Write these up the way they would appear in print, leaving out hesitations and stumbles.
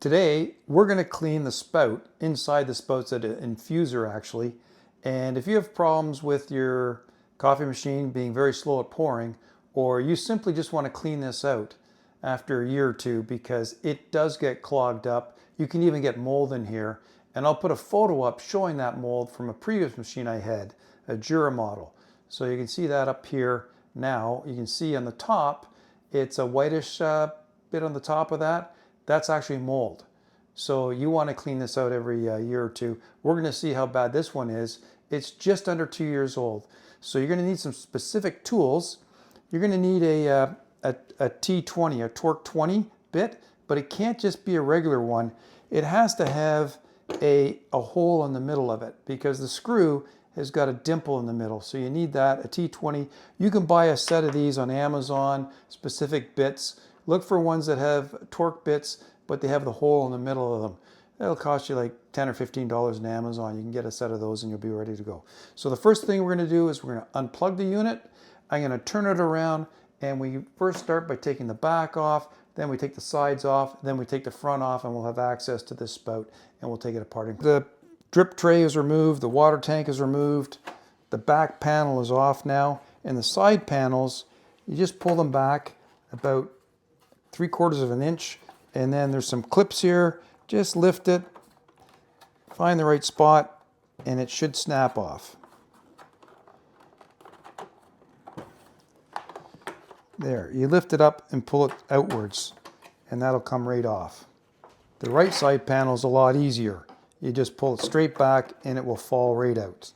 Today, we're going to clean the spout. Inside the spout's an infuser actually. And if you have problems with your coffee machine being very slow at pouring, or you simply just want to clean this out after a year or two because it does get clogged up, you can even get mold in here. And I'll put a photo up showing that mold from a previous machine I had, a Jura model. So you can see that up here now. You can see on the top, it's a whitish bit on the top of that. That's actually mold. So you want to clean this out every year or two. We're going to see how bad this one is. It's just under 2 years old. So you're going to need some specific tools. You're going to need a T20, a torque 20 bit, but it can't just be a regular one. It has to have a hole in the middle of it because the screw has got a dimple in the middle. So you need that, a T20. You can buy a set of these on Amazon, specific bits. Look for ones that have torque bits, but they have the hole in the middle of them. That'll cost you like $10 or $15 on Amazon. You can get a set of those and you'll be ready to go. So the first thing we're going to do is we're going to unplug the unit. I'm going to turn it around, and we first start by taking the back off, then we take the sides off, then we take the front off, and we'll have access to this spout, and we'll take it apart. The drip tray is removed, the water tank is removed, the back panel is off now, and the side panels, you just pull them back about 3/4 of an inch, and then there's some clips here. Just lift it, find the right spot, and it should snap off. There, you lift it up and pull it outwards, and that'll come right off. The right side panel is a lot easier. You just pull it straight back and it will fall right out.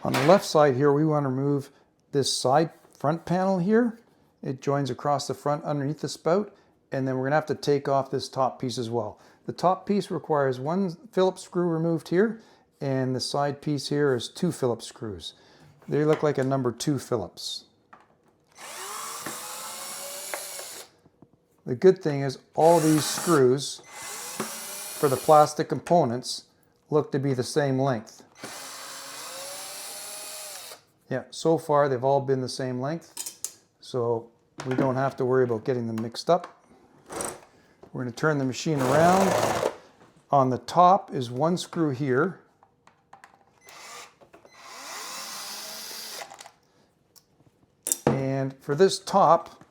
On the left side here, we want to remove this side front panel here. It joins across the front underneath the spout, and then we're going to have to take off this top piece as well. The top piece requires 1 Phillips screw removed here, and the side piece here is 2 Phillips screws. They look like a number 2 Phillips. The good thing is all these screws for the plastic components look to be the same length. Yeah, so far they've all been the same length, so we don't have to worry about getting them mixed up. We're going to turn the machine around. On the top is 1 screw here. And for this top,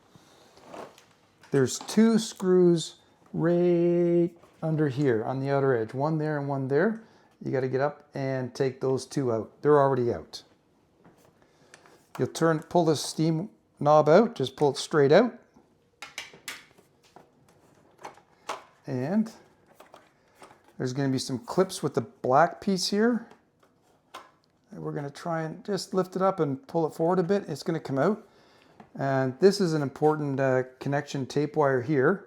there's 2 screws right under here on the outer edge. 1 there and 1 there. You got to get up and take those 2 out. They're already out. You'll pull the steam knob out, just pull it straight out. And there's going to be some clips with the black piece here. And we're going to try and just lift it up and pull it forward a bit. It's going to come out. And this is an important connection tape wire here.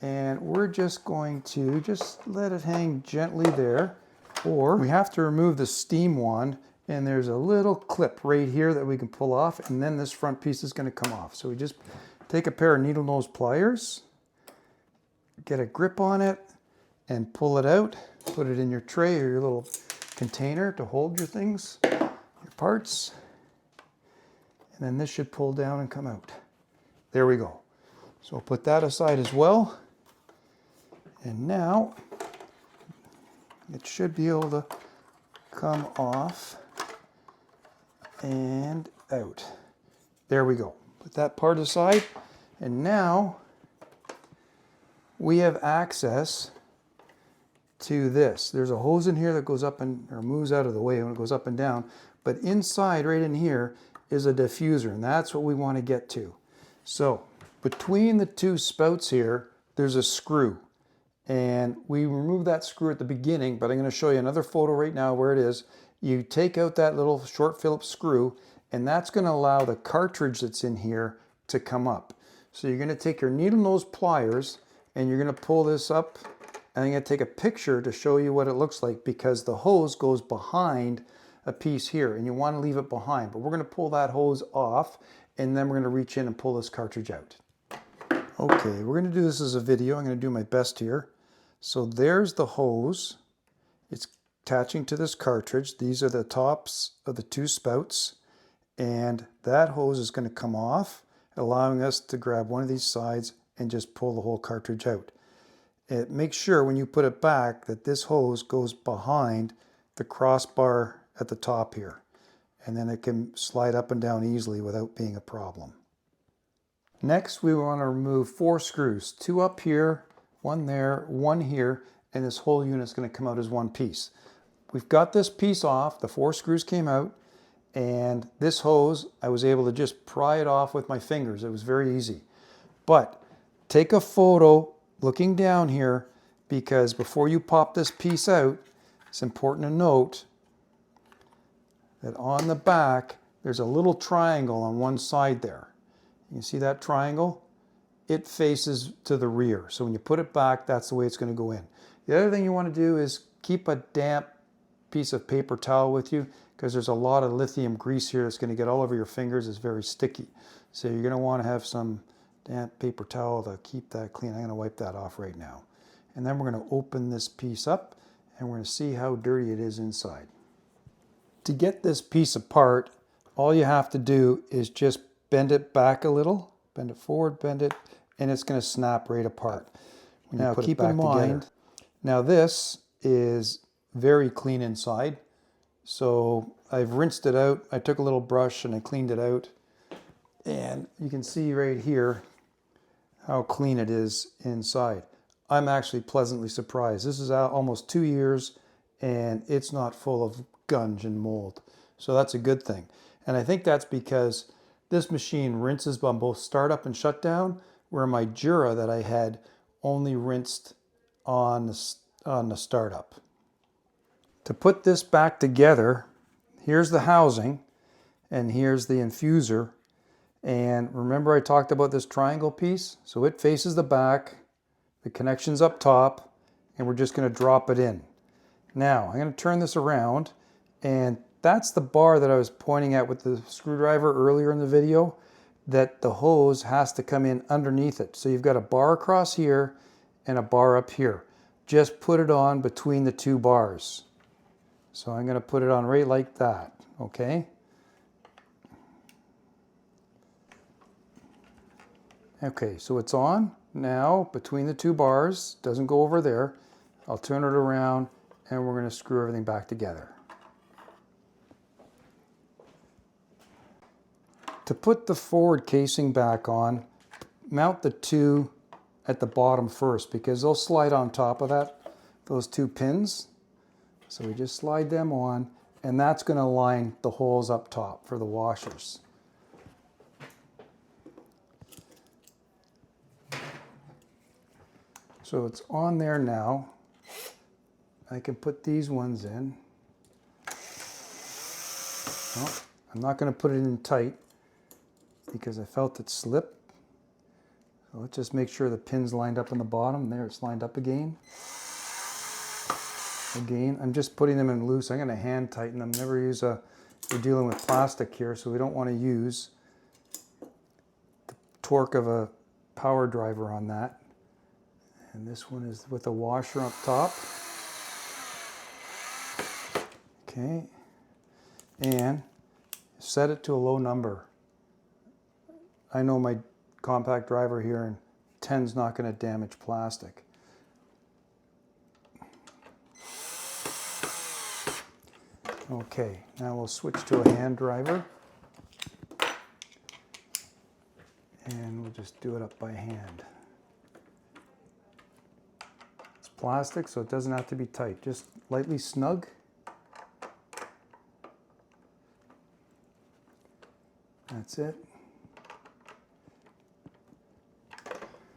And we're just going to just let it hang gently there. Or we have to remove the SteamWand, and there's a little clip right here that we can pull off, and then this front piece is going to come off. So we just take a pair of needle nose pliers, get a grip on it, and pull it out. Put it in your tray or your little container to hold your things, your parts. And then this should pull down and come out. There we go. So we'll put that aside as well. And now it should be able to come off and out. There we go. Put that part aside. And now we have access to this. There's a hose in here that goes up and or moves out of the way when it goes up and down. But inside, right in here, is a diffuser, and that's what we want to get to. So between the 2 spouts here, there's a screw. And we remove that screw at the beginning, but I'm going to show you another photo right now where it is. You take out that little short Phillips screw, and that's going to allow the cartridge that's in here to come up. So you're going to take your needle nose pliers, and you're going to pull this up, and I'm going to take a picture to show you what it looks like, because the hose goes behind a piece here, and you want to leave it behind. But we're going to pull that hose off, and then we're going to reach in and pull this cartridge out. Okay, we're going to do this as a video. I'm going to do my best here. So there's the hose. It's attaching to this cartridge. These are the tops of the 2 spouts, and that hose is going to come off, allowing us to grab one of these sides and just pull the whole cartridge out. make sure when you put it back that this hose goes behind the crossbar at the top here. And then it can slide up and down easily without being a problem. Next, we want to remove 4 screws, 2 up here, 1 there, 1 here, and this whole unit's going to come out as one piece. We've got this piece off, the 4 screws came out, and this hose, I was able to just pry it off with my fingers. It was very easy. But take a photo looking down here, because before you pop this piece out, it's important to note that on the back, there's a little triangle on one side there. You see that triangle? It faces to the rear. So when you put it back, that's the way it's going to go in. The other thing you want to do is keep a damp piece of paper towel with you, because there's a lot of lithium grease here that's going to get all over your fingers. It's very sticky. So you're going to want to have some damp paper towel to keep that clean. I'm going to wipe that off right now. And then we're going to open this piece up and we're going to see how dirty it is inside. To get this piece apart, all you have to do is just bend it back a little, bend it forward, bend it, and it's going to snap right apart. Now keep in mind, now this is very clean inside. So I've rinsed it out. I took a little brush and I cleaned it out. And you can see right here how clean it is inside. I'm actually pleasantly surprised. This is out almost 2 years and it's not full of gunge and mold. So that's a good thing. And I think that's because this machine rinses on both startup and shutdown, where my Jura that I had only rinsed on the startup. To put this back together, here's the housing and here's the infuser. And remember I talked about this triangle piece? So it faces the back, the connection's up top, and we're just going to drop it in. Now I'm going to turn this around, and that's the bar that I was pointing at with the screwdriver earlier in the video, that the hose has to come in underneath it. So you've got a bar across here and a bar up here. Just put it on between the 2 bars. So I'm going to put it on right like that, okay? Okay, so it's on now between the 2 bars, doesn't go over there. I'll turn it around and we're going to screw everything back together. To put the forward casing back on, mount the 2 at the bottom first, because they'll slide on top of that, those 2 pins. So we just slide them on, and that's going to line the holes up top for the washers. So it's on there now. I can put these ones in. Well, I'm not going to put it in tight because I felt it slip. So let's just make sure the pin's lined up on the bottom. There, it's lined up again. Again, I'm just putting them in loose. I'm going to hand tighten them. Never use we're dealing with plastic here, so we don't want to use the torque of a power driver on that. And this one is with a washer up top. Okay. And set it to a low number. I know my compact driver here, and 10's not going to damage plastic. Okay, now we'll switch to a hand driver. And we'll just do it up by hand. It's plastic, so it doesn't have to be tight, just lightly snug. That's it.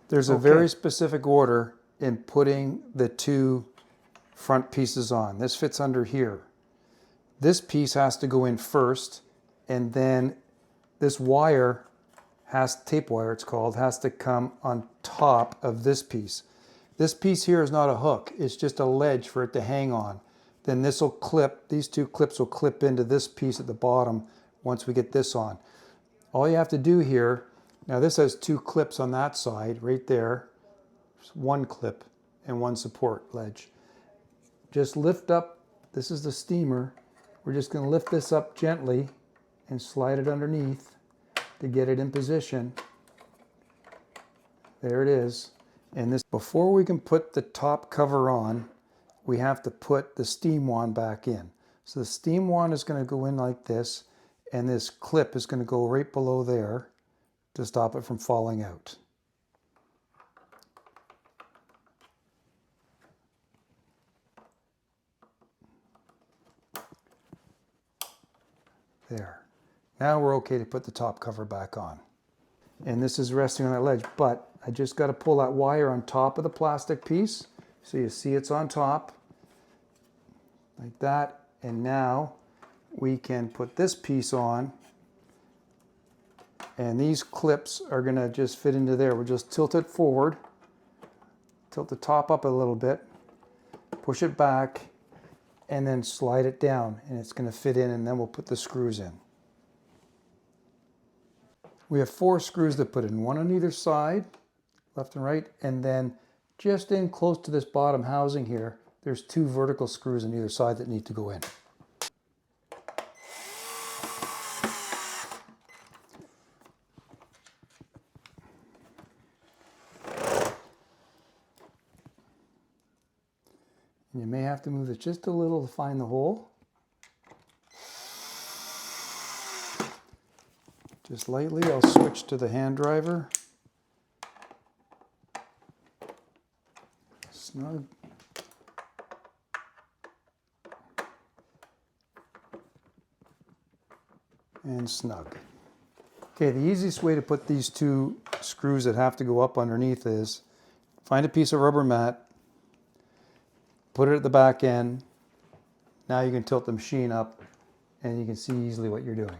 There's a very specific order in putting the 2 front pieces on. This fits under here. This piece has to go in first, and then this wire tape wire it's called, has to come on top of this piece. This piece here is not a hook, it's just a ledge for it to hang on. Then this will clip, these 2 clips will clip into this piece at the bottom once we get this on. All you have to do here, now this has 2 clips on that side, right there. 1 clip and 1 support ledge. Just lift up, this is the steamer. We're just going to lift this up gently and slide it underneath to get it in position. There it is. And this, before we can put the top cover on, we have to put the SteamWand back in. So the SteamWand is going to go in like this, and this clip is going to go right below there to stop it from falling out. There. Now we're okay to put the top cover back on. And this is resting on that ledge, but I just got to pull that wire on top of the plastic piece. So you see it's on top, like that. And now we can put this piece on, and these clips are going to just fit into there. We'll just tilt it forward, tilt the top up a little bit, push it back, and then slide it down, and it's going to fit in, and then we'll put the screws in. We have 4 screws to put in, one on either side, left and right, and then just in close to this bottom housing here, there's 2 vertical screws on either side that need to go in. And you may have to move it just a little to find the hole. Just lightly. I'll switch to the hand driver. Snug. And snug. Okay, the easiest way to put these 2 screws that have to go up underneath is find a piece of rubber mat, put it at the back end. Now you can tilt the machine up and you can see easily what you're doing.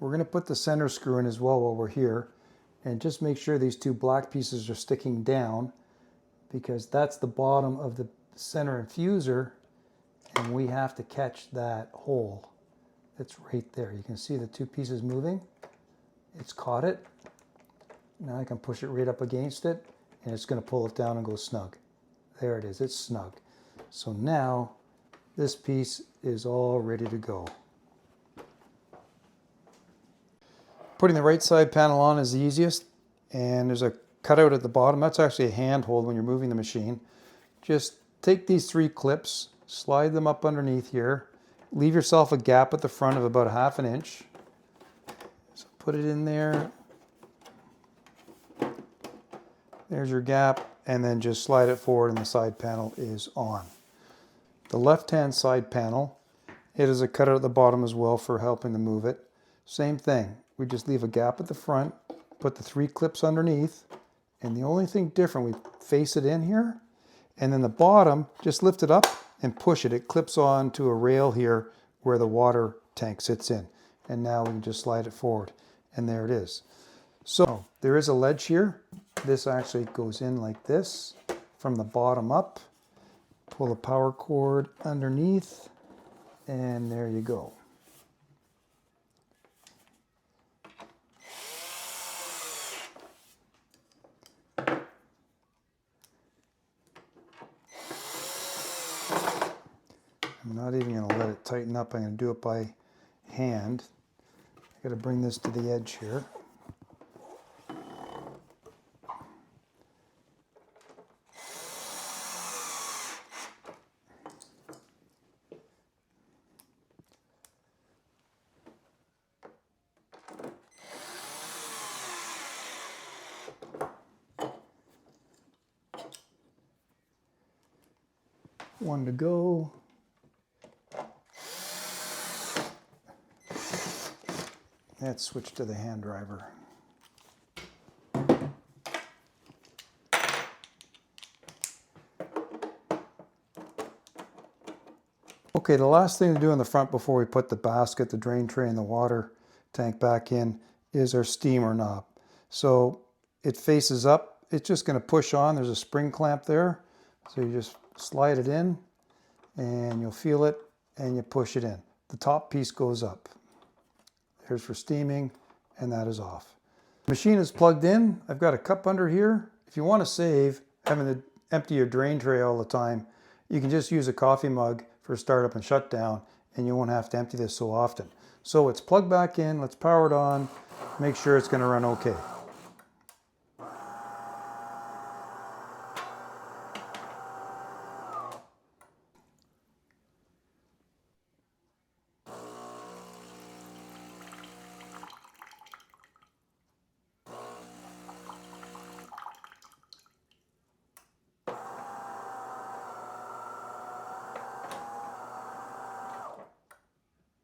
We're going to put the center screw in as well while we're here, and just make sure these 2 black pieces are sticking down, because that's the bottom of the center infuser, and we have to catch that hole that's right there. You can see the 2 pieces moving. It's caught it. Now I can push it right up against it, and it's going to pull it down and go snug. There it is, it's snug. So now this piece is all ready to go. Putting the right side panel on is the easiest, and there's a cutout at the bottom. That's actually a handhold when you're moving the machine. Just take these 3 clips, slide them up underneath here, leave yourself a gap at the front of about 1/2 inch. So put it in there. There's your gap, and then just slide it forward and the side panel is on. The left-hand side panel, it is a cutout at the bottom as well for helping to move it. Same thing. We just leave a gap at the front, put the 3 clips underneath, and the only thing different, we face it in here, and then the bottom, just lift it up and push it. It clips on to a rail here where the water tank sits in. And now we can just slide it forward, and there it is. So there is a ledge here. This actually goes in like this from the bottom up. Pull the power cord underneath, and there you go. I'm not even going to let it tighten up. I'm going to do it by hand. I've got to bring this to the edge here. One to go. Let's switch to the hand driver. Okay, the last thing to do in the front before we put the basket, the drain tray, and the water tank back in is our steamer knob. So it faces up. It's just going to push on. There's a spring clamp there. So you just slide it in and you'll feel it and you push it in. The top piece goes up. There's for steaming, and that is off. The machine is plugged in. I've got a cup under here. If you want to save having to empty your drain tray all the time, you can just use a coffee mug for startup and shutdown, and you won't have to empty this so often. So it's plugged back in, let's power it on, make sure it's going to run okay.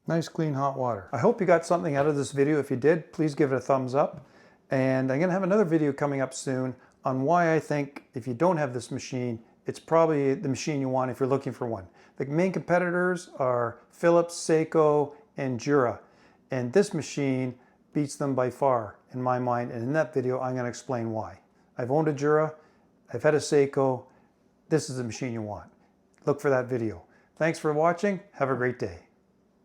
Nice clean hot water. I hope you got something out of this video. If you did, please give it a thumbs up. And I'm going to have another video coming up soon on why I think if you don't have this machine, it's probably the machine you want if you're looking for one. The main competitors are Philips, Seiko, and Jura. And this machine beats them by far in my mind. And in that video, I'm going to explain why. I've owned a Jura, I've had a Seiko. This is the machine you want. Look for that video. Thanks for watching. Have a great day.